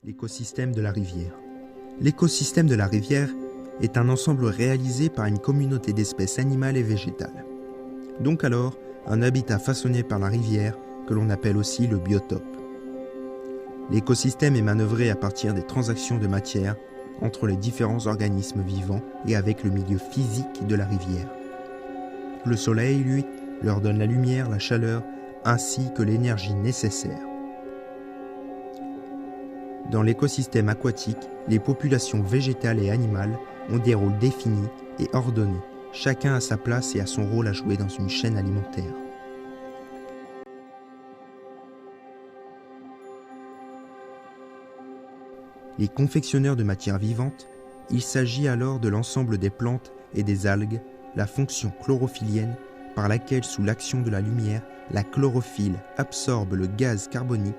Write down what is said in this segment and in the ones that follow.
L'écosystème de la rivière. L'écosystème de la rivière est un ensemble réalisé par une communauté d'espèces animales et végétales. Donc alors, un habitat façonné par la rivière que l'on appelle aussi le biotope. L'écosystème est manœuvré à partir des transactions de matière entre les différents organismes vivants et avec le milieu physique de la rivière. Le soleil, lui, leur donne la lumière, la chaleur, ainsi que l'énergie nécessaire. Dans l'écosystème aquatique, les populations végétales et animales ont des rôles définis et ordonnés. Chacun a sa place et a son rôle à jouer dans une chaîne alimentaire. Les confectionneurs de matières vivantes, il s'agit alors de l'ensemble des plantes et des algues, la fonction chlorophyllienne par laquelle, sous l'action de la lumière, la chlorophylle absorbe le gaz carbonique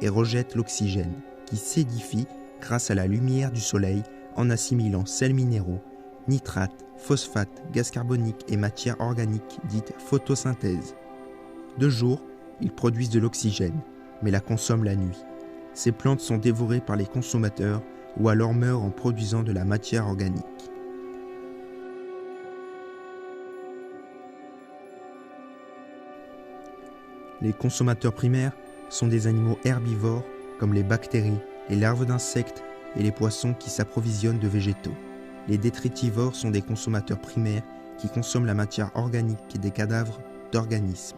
et rejette l'oxygène, qui s'édifie grâce à la lumière du soleil en assimilant sels minéraux, nitrates, phosphates, gaz carbonique et matière organique dite photosynthèse. De jour, ils produisent de l'oxygène, mais la consomment la nuit. Ces plantes sont dévorées par les consommateurs ou alors meurent en produisant de la matière organique. Les consommateurs primaires sont des animaux herbivores comme les bactéries, les larves d'insectes et les poissons qui s'approvisionnent de végétaux. Les détritivores sont des consommateurs primaires qui consomment la matière organique des cadavres d'organismes.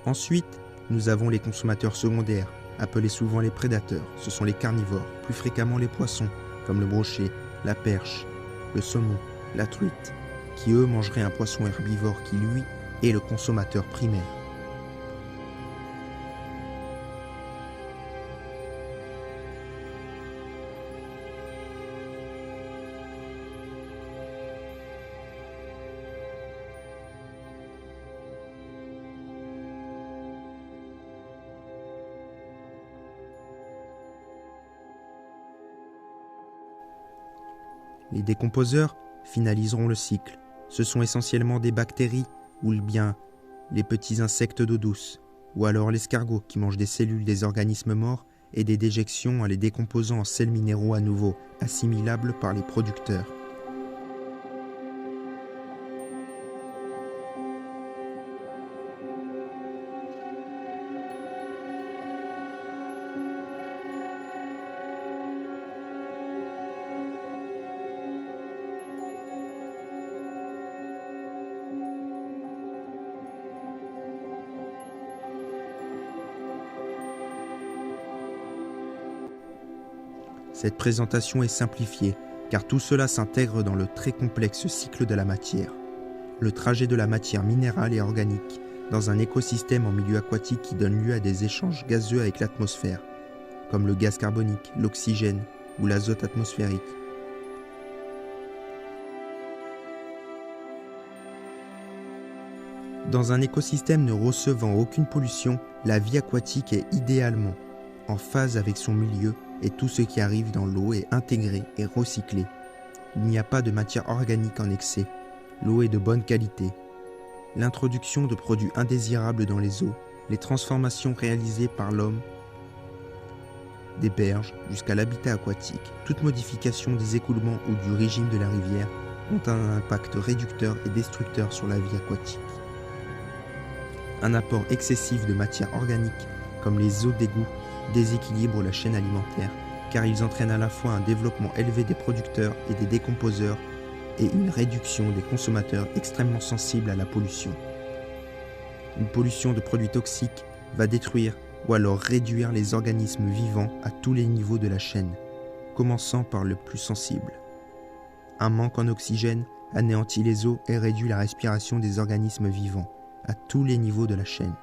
Ensuite, nous avons les consommateurs secondaires, appelés souvent les prédateurs. Ce sont les carnivores, plus fréquemment les poissons, comme le brochet, la perche, le saumon, la truite, qui eux mangeraient un poisson herbivore qui, lui, est le consommateur primaire. Les décomposeurs finaliseront le cycle. Ce sont essentiellement des bactéries ou bien les petits insectes d'eau douce, ou alors l'escargot qui mange des cellules des organismes morts et des déjections en les décomposant en sels minéraux à nouveau assimilables par les producteurs. Cette présentation est simplifiée, car tout cela s'intègre dans le très complexe cycle de la matière. Le trajet de la matière minérale et organique dans un écosystème en milieu aquatique qui donne lieu à des échanges gazeux avec l'atmosphère, comme le gaz carbonique, l'oxygène ou l'azote atmosphérique. Dans un écosystème ne recevant aucune pollution, la vie aquatique est idéalement en phase avec son milieu et tout ce qui arrive dans l'eau est intégré et recyclé. Il n'y a pas de matière organique en excès. L'eau est de bonne qualité. L'introduction de produits indésirables dans les eaux, les transformations réalisées par l'homme, des berges jusqu'à l'habitat aquatique, toute modification des écoulements ou du régime de la rivière ont un impact réducteur et destructeur sur la vie aquatique. Un apport excessif de matière organique, comme les eaux d'égout, déséquilibrent la chaîne alimentaire, car ils entraînent à la fois un développement élevé des producteurs et des décomposeurs et une réduction des consommateurs extrêmement sensibles à la pollution. Une pollution de produits toxiques va détruire ou alors réduire les organismes vivants à tous les niveaux de la chaîne, commençant par le plus sensible. Un manque en oxygène anéantit les os et réduit la respiration des organismes vivants à tous les niveaux de la chaîne.